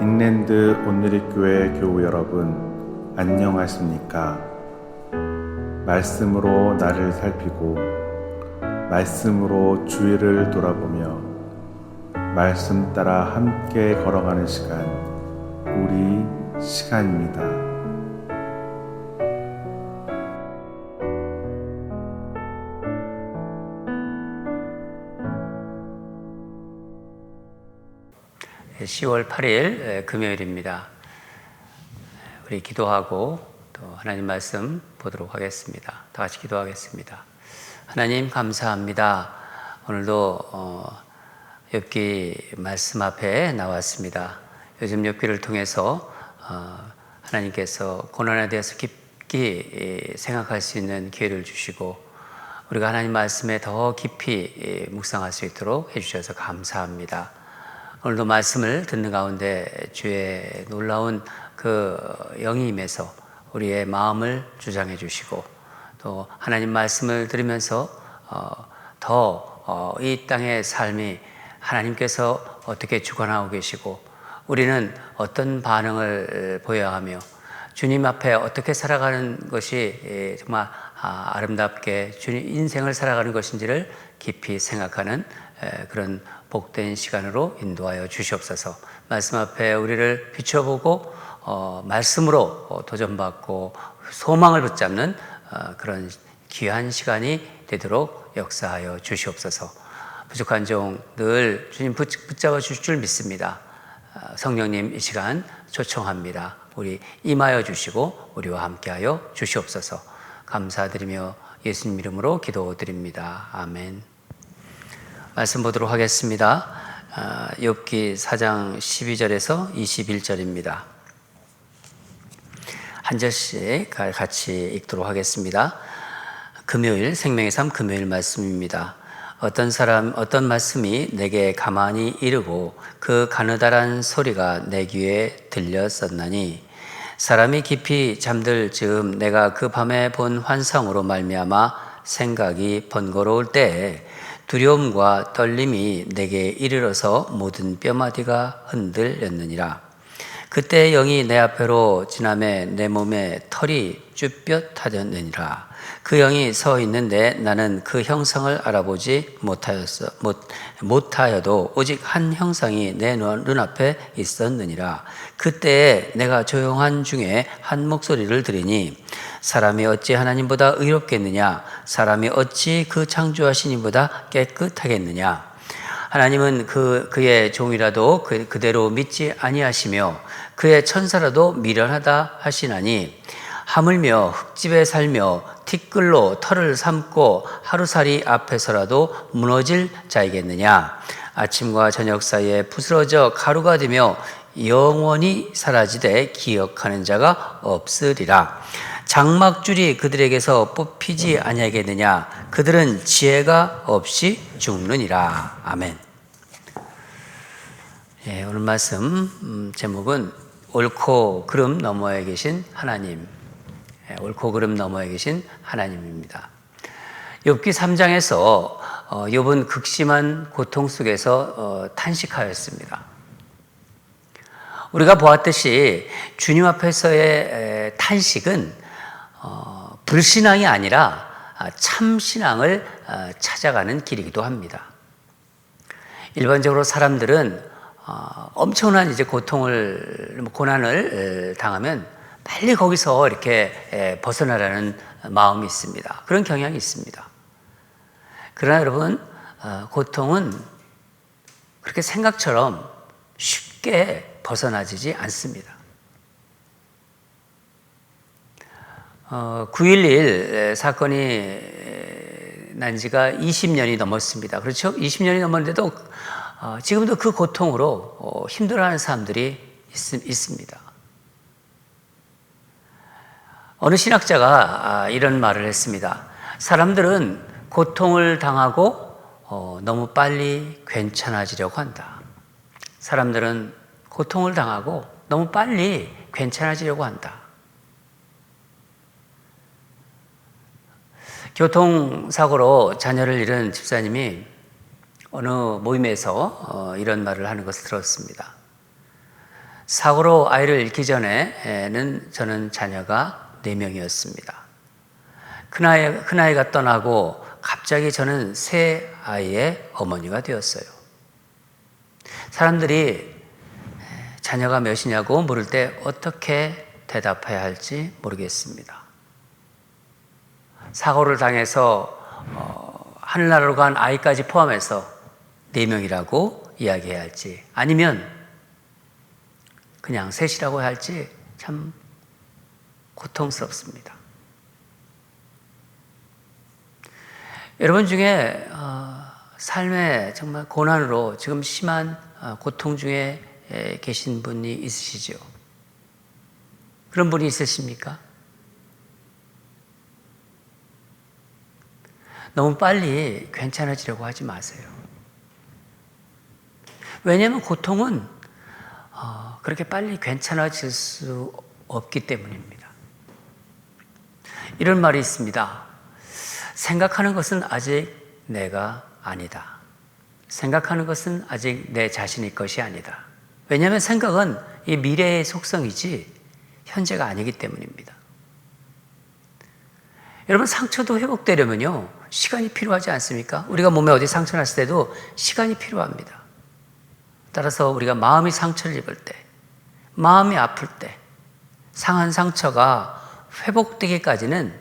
빅랜드 온누리교회 교우 여러분, 안녕하십니까? 말씀으로 나를 살피고 말씀으로 주위를 돌아보며 말씀 따라 함께 걸어가는 시간, 우리 시간입니다. (10월 8일) 금요일입니다. 우리 기도하고 또 하나님 말씀 보도록 하겠습니다. 다 같이 기도하겠습니다. 하나님 감사합니다. 오늘도 욥기 말씀 앞에 나왔습니다. 요즘 욥기를 통해서 하나님께서 고난에 대해서 깊이 생각할 수 있는 기회를 주시고 우리가 하나님 말씀에 더 깊이 묵상할 수 있도록 해주셔서 감사합니다. 오늘도 말씀을 듣는 가운데 주의 놀라운 그 영이 임해서 우리의 마음을 주장해 주시고 또 하나님 말씀을 들으면서 더 이 땅의 삶이 하나님께서 어떻게 주관하고 계시고 우리는 어떤 반응을 보여야 하며 주님 앞에 어떻게 살아가는 것이 정말 아름답게 주님 인생을 살아가는 것인지를 깊이 생각하는 그런 복된 시간으로 인도하여 주시옵소서. 말씀 앞에 우리를 비춰보고 말씀으로 도전받고 소망을 붙잡는 그런 귀한 시간이 되도록 역사하여 주시옵소서. 부족한 종 늘 주님 붙잡아 주실 줄 믿습니다. 성령님 이 시간 초청합니다. 우리 임하여 주시고 우리와 함께하여 주시옵소서. 감사드리며 예수님 이름으로 기도드립니다. 아멘. 말씀 보도록 하겠습니다. 욥기 4장 12절에서 21절입니다. 한 절씩 같이 읽도록 하겠습니다. 금요일 생명의 삶 금요일 말씀입니다. 어떤 말씀이 내게 가만히 이르고 그 가느다란 소리가 내 귀에 들렸었나니 사람이 깊이 잠들 즈음 내가 그 밤에 본 환상으로 말미암아 생각이 번거로울 때에 두려움과 떨림이 내게 이르러서 모든 뼈마디가 흔들렸느니라. 그때 영이 내 앞으로 지나매 내 몸에 털이 쭈뼛하였느니라. 그 영이 서 있는데 나는 그 형상을 알아보지 못하여도 오직 한 형상이 내 눈앞에 있었느니라. 그때에 내가 조용한 중에 한 목소리를 들으니 사람이 어찌 하나님보다 의롭겠느냐? 사람이 어찌 그 창조하신 이보다 깨끗하겠느냐? 하나님은 그의 종이라도 그대로 믿지 아니하시며 그의 천사라도 미련하다 하시나니 하물며 흙집에 살며 티끌로 털을 삼고 하루살이 앞에서라도 무너질 자이겠느냐? 아침과 저녁 사이에 부스러져 가루가 되며 영원히 사라지되 기억하는 자가 없으리라. 장막줄이 그들에게서 뽑히지 아니하겠느냐? 그들은 지혜가 없이 죽느니라. 아멘. 오늘 말씀 제목은 옳고 그름 너머에 계신 하나님. 옳고 그름 너머에 계신 하나님입니다. 욥기 3장에서 욥은 극심한 고통 속에서 탄식하였습니다. 우리가 보았듯이 주님 앞에서의 탄식은 불신앙이 아니라 참신앙을 찾아가는 길이기도 합니다. 일반적으로 사람들은 엄청난 고난을 당하면 빨리 거기서 이렇게 벗어나라는 마음이 있습니다. 그런 경향이 있습니다. 그러나 여러분, 고통은 그렇게 생각처럼 쉽게 벗어나지지 않습니다. 9.11 사건이 난 지가 20년이 넘었습니다. 그렇죠? 20년이 넘었는데도 지금도 그 고통으로 힘들어하는 사람들이 있습니다. 어느 신학자가 이런 말을 했습니다. 사람들은 고통을 당하고 너무 빨리 괜찮아지려고 한다. 사람들은 고통을 당하고 너무 빨리 괜찮아지려고 한다. 교통사고로 자녀를 잃은 집사님이 어느 모임에서 이런 말을 하는 것을 들었습니다. 사고로 아이를 잃기 전에는 저는 자녀가 4명이었습니다. 큰아이가 떠나고 갑자기 저는 새 아이의 어머니가 되었어요. 사람들이 자녀가 몇이냐고 물을 때 어떻게 대답해야 할지 모르겠습니다. 사고를 당해서 하늘나라로 간 아이까지 포함해서 4명이라고 이야기해야 할지, 아니면 그냥 셋이라고 해야 할지 참 고통스럽습니다. 여러분 중에 삶의 정말 고난으로 지금 심한 고통 중에 계신 분이 있으시죠? 그런 분이 있으십니까? 너무 빨리 괜찮아지려고 하지 마세요. 왜냐하면 고통은 그렇게 빨리 괜찮아질 수 없기 때문입니다. 이런 말이 있습니다. 생각하는 것은 아직 내가 아니다. 생각하는 것은 아직 내 자신의 것이 아니다. 왜냐하면 생각은 이 미래의 속성이지 현재가 아니기 때문입니다. 여러분, 상처도 회복되려면요, 시간이 필요하지 않습니까? 우리가 몸에 어디 상처 났을 때도 시간이 필요합니다. 따라서 우리가 마음이 상처를 입을 때, 마음이 아플 때, 상한 상처가 회복되기까지는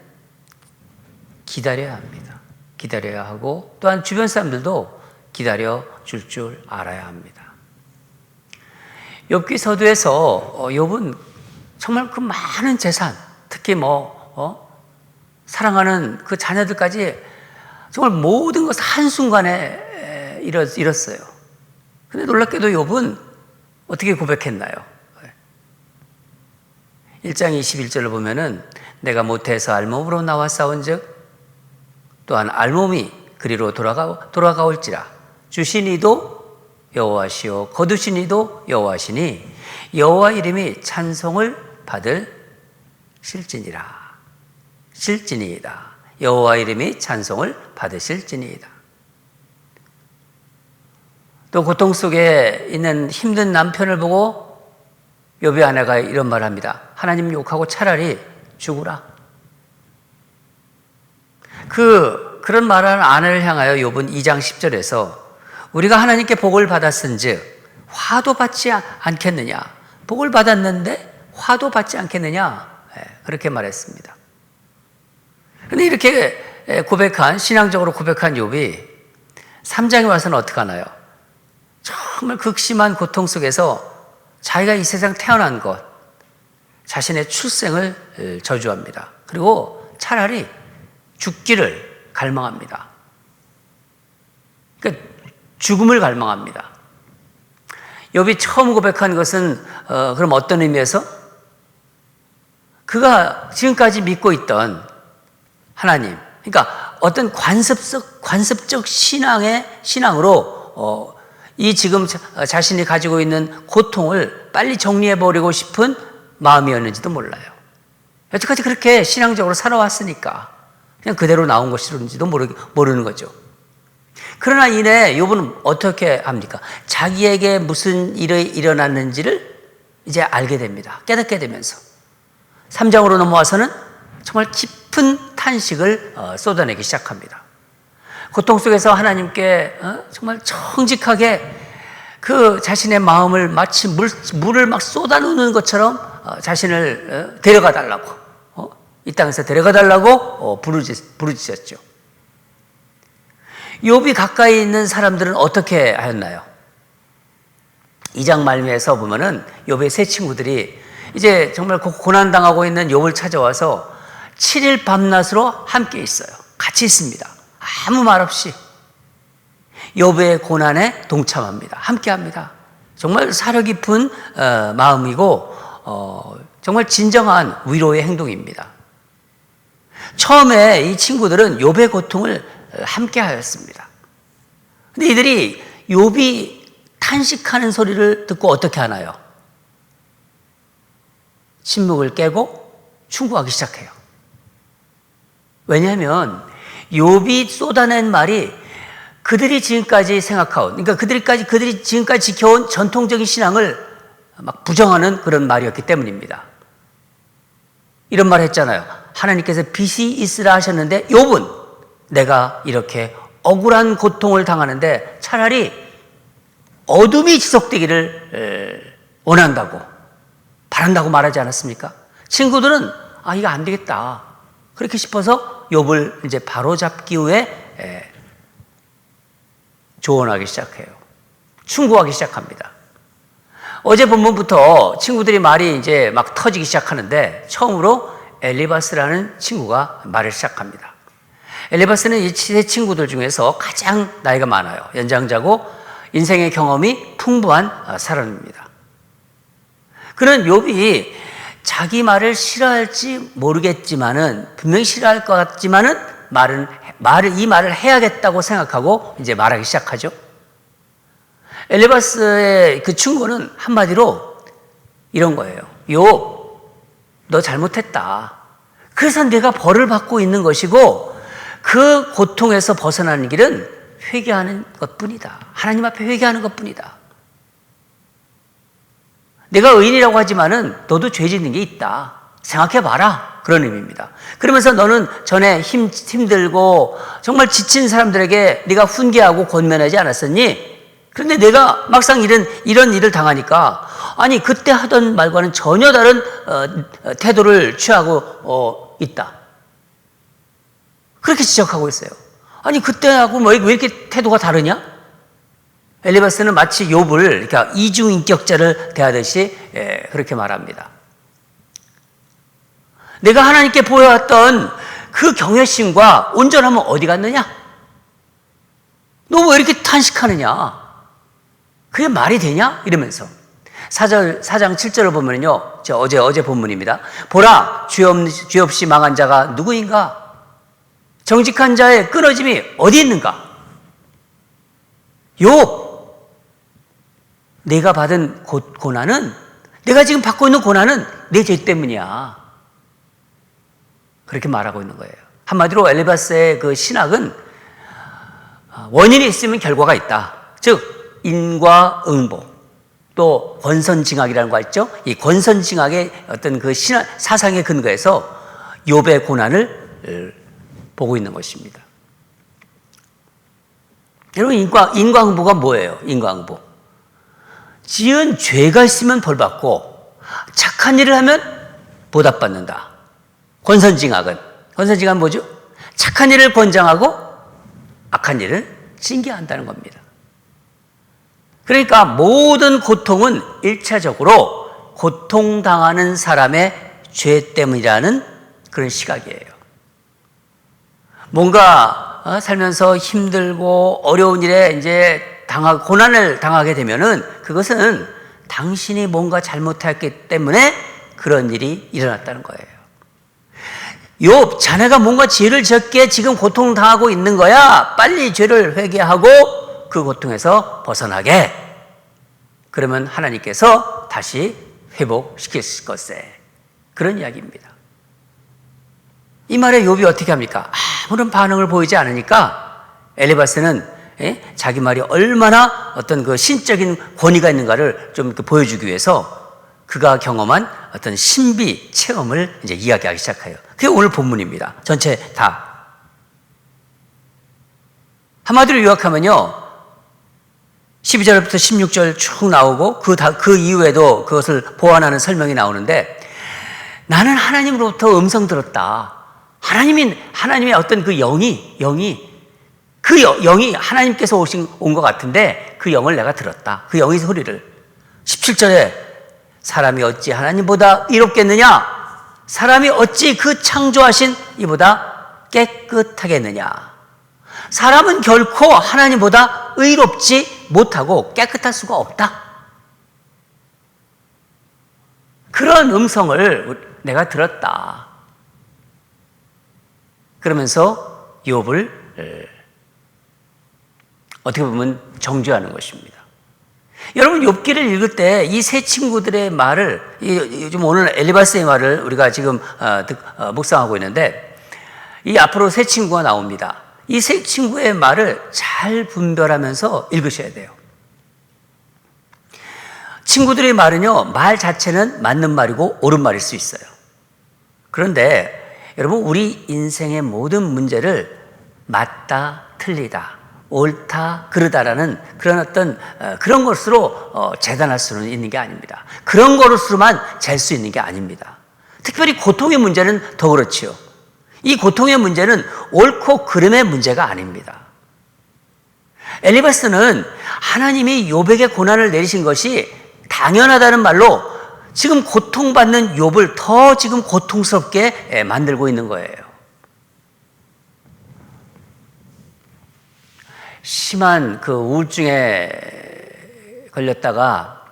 기다려야 합니다. 기다려야 하고, 또한 주변 사람들도 기다려 줄 알아야 합니다. 욥기 서두에서 욥은 정말 그 많은 재산, 특히 사랑하는 그 자녀들까지 정말 모든 것을 한순간에 잃었어요. 근데 놀랍게도 욥은 어떻게 고백했나요? 1장 21절을 보면은 내가 모태에서 알몸으로 나와 싸운즉 또한 알몸이 그리로 돌아가올지라 주신 이도 여호와시요 거두신 이도 여호와시니 여호와 이름이 찬송을 받을 실진이다. 여호와 이름이 찬송을 받으실지니이다. 또 고통 속에 있는 힘든 남편을 보고 욥의 아내가 이런 말을 합니다. 하나님 욕하고 차라리 죽으라. 그런 말하는 아내를 향하여 욥은 2장 10절에서 우리가 하나님께 복을 받았은즉 화도 받지 않겠느냐. 복을 받았는데 화도 받지 않겠느냐. 그렇게 말했습니다. 그런데 이렇게 신앙적으로 고백한 욥이 3장에 와서는 어떻게 하나요? 정말 극심한 고통 속에서 자기가 이 세상 태어난 것, 자신의 출생을 저주합니다. 그리고 차라리 죽기를 갈망합니다. 그러니까 죽음을 갈망합니다. 욥이 처음 고백한 것은 그럼 어떤 의미에서? 그가 지금까지 믿고 있던 하나님, 그러니까 어떤 관습적 신앙으로 이 지금 자신이 가지고 있는 고통을 빨리 정리해버리고 싶은 마음이었는지도 몰라요. 여태까지 그렇게 신앙적으로 살아왔으니까 그냥 그대로 나온 것인지도 모르는 거죠. 그러나 이내 욥은 어떻게 합니까? 자기에게 무슨 일이 일어났는지를 이제 알게 됩니다. 깨닫게 되면서 3장으로 넘어와서는 정말 깊은 탄식을 쏟아내기 시작합니다. 고통 속에서 하나님께 정말 정직하게 그 자신의 마음을 마치 물을 막 쏟아놓는 것처럼 자신을 데려가 달라고, 이 땅에서 데려가 달라고 부르짖었죠. 욥이 가까이 있는 사람들은 어떻게 하였나요? 2장 말미에서 보면은 욥의 세 친구들이 이제 정말 고난당하고 있는 욥을 찾아와서 7일 밤낮으로 함께 있어요. 같이 있습니다. 아무 말 없이 욥의 고난에 동참합니다. 함께합니다. 정말 사려 깊은 마음이고 정말 진정한 위로의 행동입니다. 처음에 이 친구들은 욥의 고통을 함께하였습니다. 근데 이들이 욥이 탄식하는 소리를 듣고 어떻게 하나요? 침묵을 깨고 충고하기 시작해요. 왜냐하면 욥이 쏟아낸 말이 그들이 지금까지 생각해온, 그러니까 그들이 지금까지 지켜온 전통적인 신앙을 막 부정하는 그런 말이었기 때문입니다. 이런 말 했잖아요. 하나님께서 빛이 있으라 하셨는데 욥은 내가 이렇게 억울한 고통을 당하는데 차라리 어둠이 지속되기를 원한다고 바란다고 말하지 않았습니까? 친구들은 이거 안 되겠다 그렇게 싶어서 욥을 이제 바로잡기 위해 조언하기 시작해요. 충고하기 시작합니다. 어제 본문부터 친구들이 말이 이제 막 터지기 시작하는데 처음으로 엘리바스라는 친구가 말을 시작합니다. 엘리바스는 이 세 친구들 중에서 가장 나이가 많아요. 연장자고 인생의 경험이 풍부한 사람입니다. 그는 욥이 자기 말을 싫어할지 모르겠지만은 분명히 싫어할 것 같지만은 이 말을 해야겠다고 생각하고 이제 말하기 시작하죠. 엘리바스의 그 충고는 한마디로 이런 거예요. 욥, 너 잘못했다. 그래서 내가 벌을 받고 있는 것이고 그 고통에서 벗어나는 길은 회개하는 것뿐이다. 하나님 앞에 회개하는 것뿐이다. 내가 의인이라고 하지만은 너도 죄 짓는 게 있다. 생각해봐라. 그런 의미입니다. 그러면서 너는 전에 힘들고 정말 지친 사람들에게 네가 훈계하고 권면하지 않았었니? 그런데 내가 막상 이런 일을 당하니까 아니 그때 하던 말과는 전혀 다른 태도를 취하고 있다. 그렇게 지적하고 있어요. 아니 그때하고 왜 이렇게 태도가 다르냐? 엘리바스는 마치 욥을 이렇게 이중인격자를 대하듯이 그렇게 말합니다. 내가 하나님께 보여왔던 그 경외심과 온전함은 어디 갔느냐? 너 왜 이렇게 탄식하느냐? 그게 말이 되냐? 이러면서 4장 7절을 보면요. 어제 본문입니다. 보라, 죄 없이 망한 자가 누구인가? 정직한 자의 끊어짐이 어디 있는가? 욥, 내가 받은 고난은, 내가 지금 받고 있는 고난은 내 죄 때문이야. 그렇게 말하고 있는 거예요. 한마디로 엘리바스의 그 신학은 원인이 있으면 결과가 있다. 즉 인과응보, 또 권선징악이라는 거 있죠. 이 권선징악의 어떤 그 사상의 근거에서 욥의 고난을 보고 있는 것입니다. 여러분 인과응보가 뭐예요? 인과응보, 지은 죄가 있으면 벌받고 착한 일을 하면 보답받는다. 권선징악은 뭐죠? 착한 일을 권장하고 악한 일을 징계한다는 겁니다. 그러니까 모든 고통은 1차적으로 고통당하는 사람의 죄 때문이라는 그런 시각이에요. 뭔가 살면서 힘들고 어려운 일에 이제 고난을 당하게 되면은 그것은 당신이 뭔가 잘못했기 때문에 그런 일이 일어났다는 거예요. 욥, 자네가 뭔가 죄를 지었기에 지금 고통당하고 있는 거야. 빨리 죄를 회개하고 그 고통에서 벗어나게. 그러면 하나님께서 다시 회복시키실 것에. 그런 이야기입니다. 이 말에 욥이 어떻게 합니까? 아무런 반응을 보이지 않으니까 엘리바스는 자기 말이 얼마나 어떤 그 신적인 권위가 있는가를 좀 이렇게 보여주기 위해서 그가 경험한 어떤 신비 체험을 이제 이야기하기 시작해요. 그게 오늘 본문입니다. 전체 다. 한마디로 요약하면요, 12절부터 16절 쭉 나오고 그 이후에도 그것을 보완하는 설명이 나오는데, 나는 하나님으로부터 음성 들었다. 하나님의 어떤 그 영이 하나님께서 온 것 같은데 그 영을 내가 들었다. 그 영의 소리를. 17절에 사람이 어찌 하나님보다 의롭겠느냐? 사람이 어찌 그 창조하신 이보다 깨끗하겠느냐? 사람은 결코 하나님보다 의롭지 못하고 깨끗할 수가 없다. 그런 음성을 내가 들었다. 그러면서 욥을 어떻게 보면 정죄하는 것입니다. 여러분, 욥기를 읽을 때 이 세 친구들의 말을, 요즘 오늘 엘리바스의 말을 우리가 지금 묵상하고 있는데, 이 앞으로 세 친구가 나옵니다. 이 세 친구의 말을 잘 분별하면서 읽으셔야 돼요. 친구들의 말은요, 말 자체는 맞는 말이고 옳은 말일 수 있어요. 그런데 여러분, 우리 인생의 모든 문제를 맞다, 틀리다, 옳다, 그르다라는 그런 어떤 그런 것으로 재단할 수는 있는 게 아닙니다. 그런 것으로만 잴 수 있는 게 아닙니다. 특별히 고통의 문제는 더 그렇지요. 이 고통의 문제는 옳고 그름의 문제가 아닙니다. 엘리바스는 하나님이 욥에게 고난을 내리신 것이 당연하다는 말로 지금 고통받는 욥을 더 지금 고통스럽게 만들고 있는 거예요. 심한 그 우울증에 걸렸다가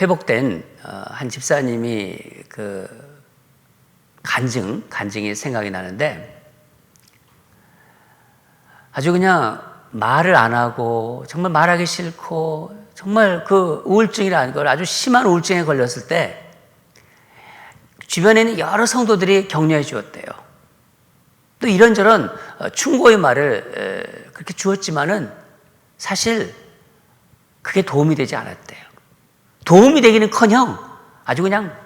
회복된 한 집사님이 그 간증이 생각이 나는데, 아주 그냥 말을 안 하고 정말 말하기 싫고 정말 그 우울증이라는 걸, 아주 심한 우울증에 걸렸을 때 주변에 있는 여러 성도들이 격려해 주었대요. 또 이런저런 충고의 말을 그렇게 주었지만은 사실 그게 도움이 되지 않았대요. 도움이 되기는커녕 아주 그냥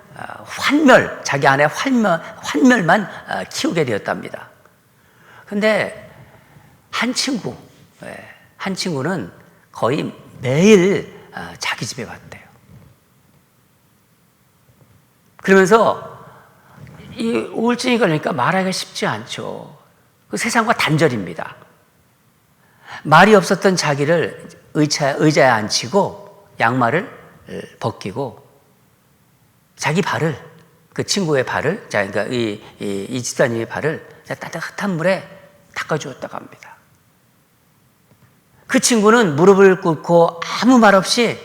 자기 안에 환멸만 키우게 되었답니다. 근데 한 친구는 거의 매일 자기 집에 갔대요. 그러면서 이 우울증이 걸리니까 말하기가 쉽지 않죠. 그 세상과 단절입니다. 말이 없었던 자기를 의자에 앉히고 양말을 벗기고 자기 발을, 그 친구의 발을, 그러니까 이 집사님의 발을 따뜻한 물에 닦아주었다고 합니다. 그 친구는 무릎을 꿇고 아무 말 없이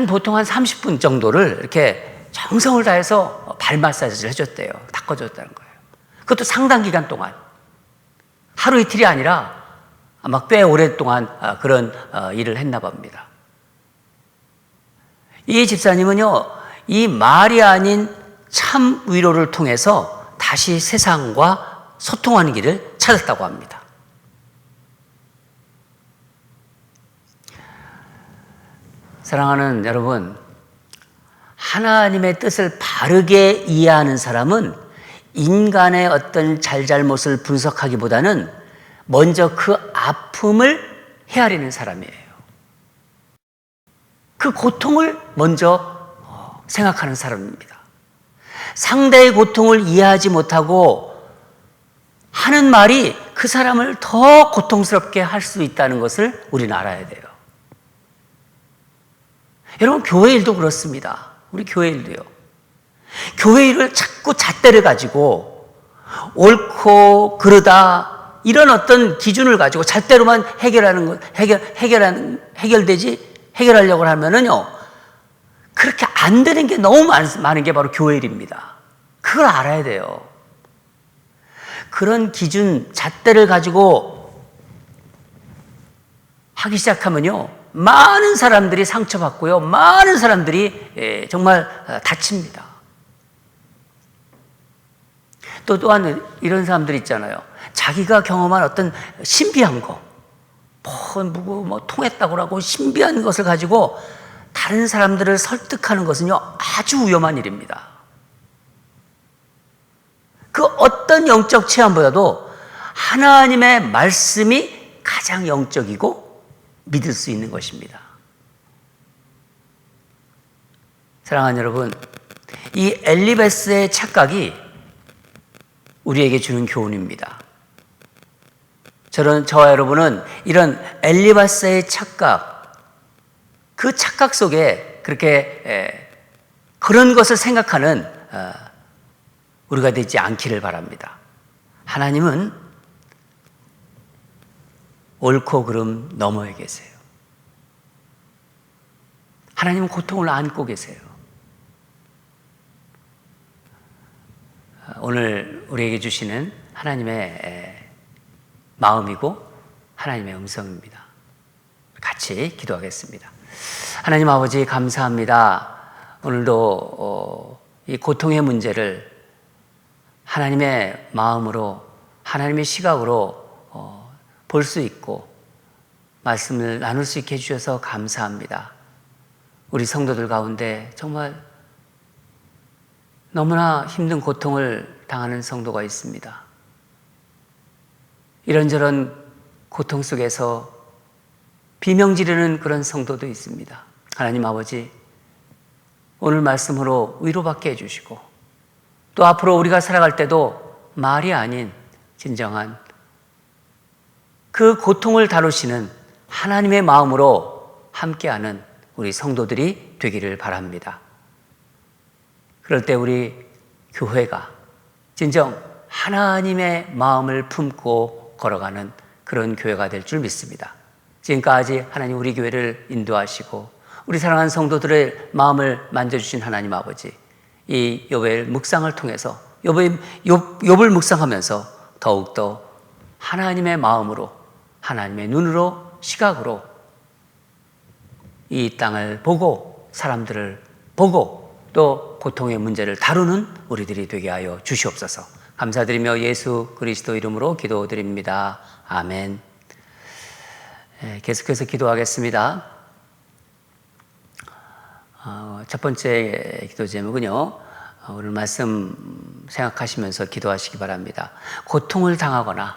보통 한 30분 정도를 이렇게 정성을 다해서 발 마사지를 해줬대요. 닦아줬다는 거예요. 그것도 상당 기간 동안. 하루 이틀이 아니라 아마 꽤 오랫동안 그런 일을 했나 봅니다. 이 집사님은요, 이 말이 아닌 참 위로를 통해서 다시 세상과 소통하는 길을 찾았다고 합니다. 사랑하는 여러분, 하나님의 뜻을 바르게 이해하는 사람은 인간의 어떤 잘잘못을 분석하기보다는 먼저 그 아픔을 헤아리는 사람이에요. 그 고통을 먼저 생각하는 사람입니다. 상대의 고통을 이해하지 못하고 하는 말이 그 사람을 더 고통스럽게 할 수 있다는 것을 우리는 알아야 돼요. 여러분, 교회 일도 그렇습니다. 우리 교회 일도요. 교회 일을 자꾸 잣대를 가지고 옳고 그르다 이런 어떤 기준을 가지고 잣대로만 해결하려고 하면은요, 그렇게 안 되는 게 너무 많은 게 바로 교회 일입니다. 그걸 알아야 돼요. 그런 기준, 잣대를 가지고 하기 시작하면요, 많은 사람들이 상처받고요, 많은 사람들이 정말 다칩니다. 또한 이런 사람들 있잖아요. 자기가 경험한 어떤 신비한 거, 통했다고 하고 신비한 것을 가지고 다른 사람들을 설득하는 것은요, 아주 위험한 일입니다. 그 어떤 영적 체험보다도 하나님의 말씀이 가장 영적이고 믿을 수 있는 것입니다. 사랑하는 여러분, 이 엘리바스의 착각이 우리에게 주는 교훈입니다. 저와 여러분은 이런 엘리바스의 착각, 그 착각 속에 그렇게 그런 것을 생각하는 우리가 되지 않기를 바랍니다. 하나님은 옳고 그름 너머에 계세요. 하나님은 고통을 안고 계세요. 오늘 우리에게 주시는 하나님의 마음이고 하나님의 음성입니다. 같이 기도하겠습니다. 하나님 아버지, 감사합니다. 오늘도 이 고통의 문제를 하나님의 마음으로, 하나님의 시각으로 볼 수 있고 말씀을 나눌 수 있게 해주셔서 감사합니다. 우리 성도들 가운데 정말 너무나 힘든 고통을 당하는 성도가 있습니다. 이런저런 고통 속에서 비명 지르는 그런 성도도 있습니다. 하나님 아버지, 오늘 말씀으로 위로받게 해주시고 또 앞으로 우리가 살아갈 때도 말이 아닌 진정한 그 고통을 다루시는 하나님의 마음으로 함께하는 우리 성도들이 되기를 바랍니다. 그럴 때 우리 교회가 진정 하나님의 마음을 품고 걸어가는 그런 교회가 될 줄 믿습니다. 지금까지 하나님 우리 교회를 인도하시고 우리 사랑하는 성도들의 마음을 만져주신 하나님 아버지, 이 욥의 묵상을 통해서 욥을 묵상하면서 더욱더 하나님의 마음으로, 하나님의 눈으로, 시각으로 이 땅을 보고 사람들을 보고 또 고통의 문제를 다루는 우리들이 되게 하여 주시옵소서. 감사드리며 예수 그리스도 이름으로 기도드립니다. 아멘. 계속해서 기도하겠습니다. 첫 번째 기도 제목은요, 오늘 말씀 생각하시면서 기도하시기 바랍니다. 고통을 당하거나,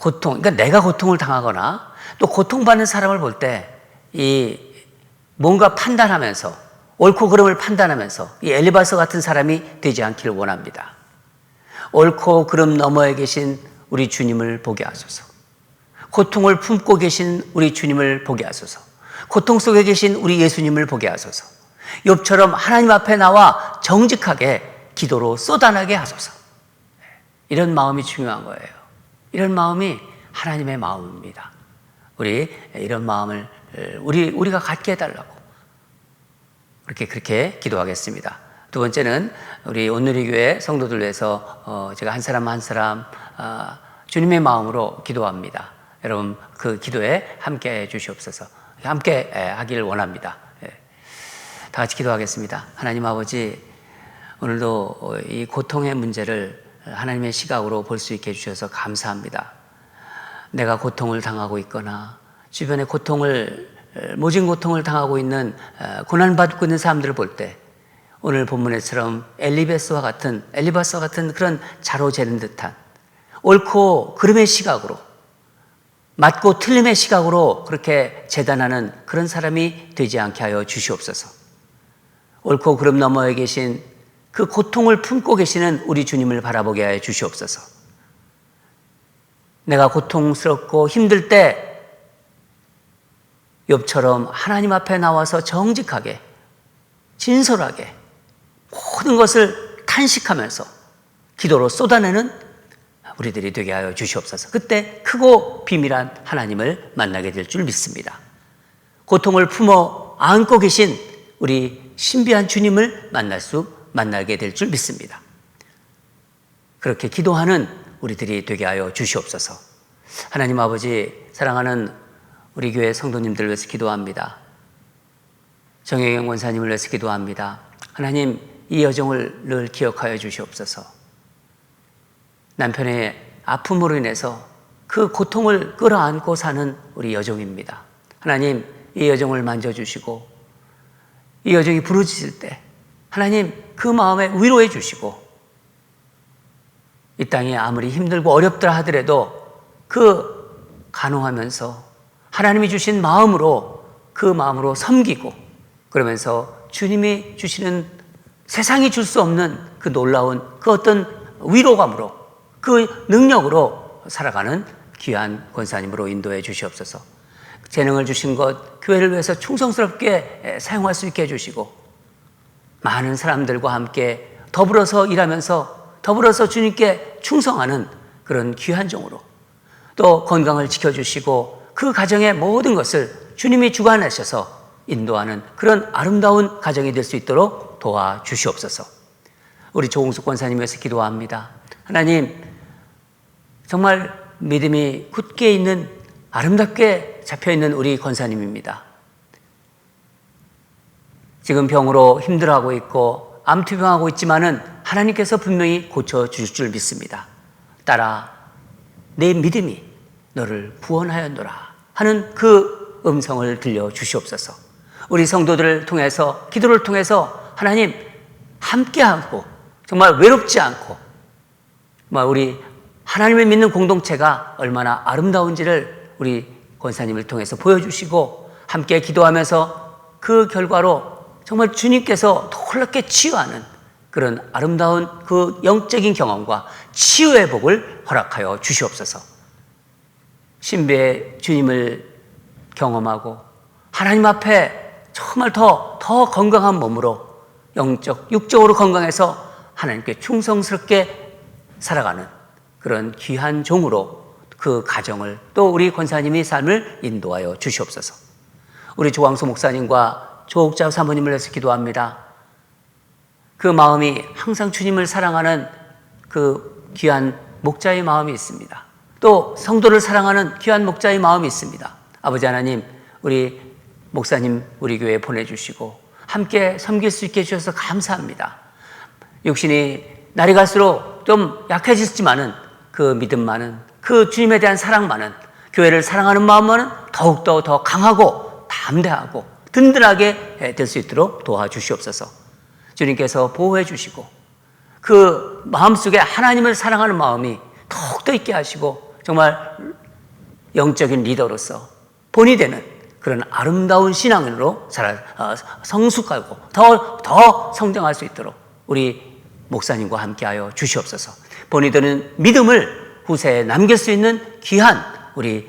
그러니까 내가 고통을 당하거나 또 고통받는 사람을 볼 때 이 뭔가 판단하면서, 옳고 그름을 판단하면서 이 엘리바서 같은 사람이 되지 않기를 원합니다. 옳고 그름 너머에 계신 우리 주님을 보게 하소서. 고통을 품고 계신 우리 주님을 보게 하소서. 고통 속에 계신 우리 예수님을 보게 하소서. 욥처럼 하나님 앞에 나와 정직하게 기도로 쏟아나게 하소서. 이런 마음이 중요한 거예요. 이런 마음이 하나님의 마음입니다. 우리 이런 마음을 우리가 갖게 해달라고 그렇게 기도하겠습니다. 두 번째는 우리 온누리교회 성도들 위해서 제가 한 사람 한 사람 주님의 마음으로 기도합니다. 여러분 그 기도에 함께 해 주시옵소서. 함께 하기를 원합니다. 다 같이 기도하겠습니다. 하나님 아버지, 오늘도 이 고통의 문제를 하나님의 시각으로 볼 수 있게 해주셔서 감사합니다. 내가 고통을 당하고 있거나 주변에 모진 고통을 당하고 있는 고난받고 있는 사람들을 볼 때 오늘 본문에처럼 엘리바스와 같은 그런 자로 재는 듯한 옳고 그름의 시각으로, 맞고 틀림의 시각으로 그렇게 재단하는 그런 사람이 되지 않게 하여 주시옵소서. 옳고 그름 너머에 계신 그 고통을 품고 계시는 우리 주님을 바라보게 하여 주시옵소서. 내가 고통스럽고 힘들 때 욥처럼 하나님 앞에 나와서 정직하게, 진솔하게 모든 것을 탄식하면서 기도로 쏟아내는 우리들이 되게 하여 주시옵소서. 그때 크고 비밀한 하나님을 만나게 될 줄 믿습니다. 고통을 품어 안고 계신 우리 신비한 주님을 만나게 될 줄 믿습니다. 그렇게 기도하는 우리들이 되게 하여 주시옵소서. 하나님 아버지, 사랑하는 우리 교회 성도님들을 위해서 기도합니다. 정혜경 권사님을 위해서 기도합니다. 하나님, 이 여정을 늘 기억하여 주시옵소서. 남편의 아픔으로 인해서 그 고통을 끌어안고 사는 우리 여정입니다. 하나님, 이 여정을 만져주시고 이 여정이 부르짖을 때 하나님 그 마음에 위로해 주시고, 이 땅이 아무리 힘들고 어렵더라 하더라도 그 간호하면서 하나님이 주신 마음으로, 그 마음으로 섬기고, 그러면서 주님이 주시는 세상이 줄 수 없는 그 놀라운 그 어떤 위로감으로, 그 능력으로 살아가는 귀한 권사님으로 인도해 주시옵소서. 재능을 주신 것 교회를 위해서 충성스럽게 사용할 수 있게 해주시고, 많은 사람들과 함께 더불어서 일하면서 더불어서 주님께 충성하는 그런 귀한 종으로, 또 건강을 지켜주시고 그 가정의 모든 것을 주님이 주관하셔서 인도하는 그런 아름다운 가정이 될 수 있도록 도와주시옵소서. 우리 조홍숙 권사님 위해서 기도합니다. 하나님, 정말 믿음이 굳게 있는, 아름답게 잡혀있는 우리 권사님입니다. 지금 병으로 힘들어하고 있고 암투병하고 있지만은 하나님께서 분명히 고쳐주실 줄 믿습니다. 딸아, 내 믿음이 너를 구원하였노라 하는 그 음성을 들려주시옵소서. 우리 성도들을 통해서, 기도를 통해서 하나님 함께하고 정말 외롭지 않고 정말 우리 하나님을 믿는 공동체가 얼마나 아름다운지를 우리 권사님을 통해서 보여주시고 함께 기도하면서 그 결과로 정말 주님께서 놀랍게 치유하는 그런 아름다운 그 영적인 경험과 치유의 복을 허락하여 주시옵소서. 신비의 주님을 경험하고 하나님 앞에 정말 더 건강한 몸으로 육적으로 건강해서 하나님께 충성스럽게 살아가는 그런 귀한 종으로 그 가정을 또 우리 권사님의 삶을 인도하여 주시옵소서. 우리 조광수 목사님과 조옥자 사모님을 위해서 기도합니다. 그 마음이 항상 주님을 사랑하는 그 귀한 목자의 마음이 있습니다. 또 성도를 사랑하는 귀한 목자의 마음이 있습니다. 아버지 하나님, 우리 목사님 우리 교회에 보내주시고 함께 섬길 수 있게 해주셔서 감사합니다. 육신이 날이 갈수록 좀 약해졌지만은 그 믿음 많은, 그 주님에 대한 사랑 많은, 교회를 사랑하는 마음만은 더욱더 더 강하고 담대하고 든든하게 될 수 있도록 도와주시옵소서. 주님께서 보호해 주시고 그 마음속에 하나님을 사랑하는 마음이 더욱더 있게 하시고 정말 영적인 리더로서 본이 되는 그런 아름다운 신앙인으로 성숙하고 더 성장할 수 있도록 우리 목사님과 함께하여 주시옵소서. 본이 되는 믿음을 후세에 남길 수 있는 귀한 우리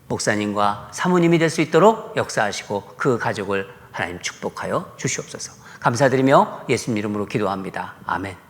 목사님과 사모님이 될 수 있도록 역사하시고 그 가족을 하나님 축복하여 주시옵소서. 감사드리며 예수님 이름으로 기도합니다. 아멘.